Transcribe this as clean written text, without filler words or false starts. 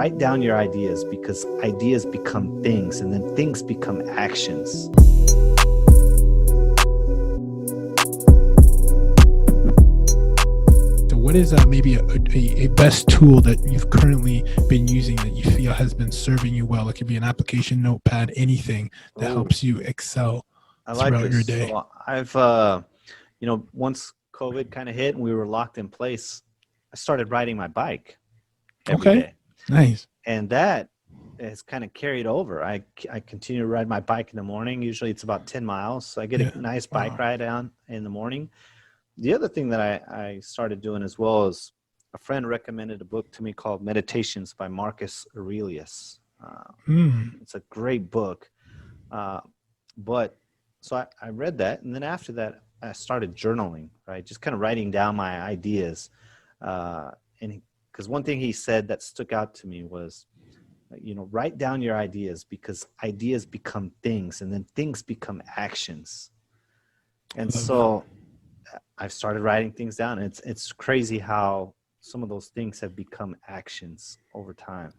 write down your ideas because ideas become things and then things become actions. So what is maybe a best tool that you've currently been using that you feel has been serving you well? It could be an application, notepad, anything that helps you excel throughout your day. So I've, once COVID kind of hit and we were locked in place, I started riding my bike every day. Nice. And that has kind of carried over. I continue to ride my bike in the morning. Usually it's about 10 miles. So I get a nice bike ride on in the morning. The other thing that I started doing as well is a friend recommended a book to me called Meditations by Marcus Aurelius. It's a great book. So I read that. And then after that, I started journaling, right? Just kind of writing down my ideas. And because one thing he said that stuck out to me was, write down your ideas because ideas become things and then things become actions. And so I've started writing things down. It's crazy how some of those things have become actions over time.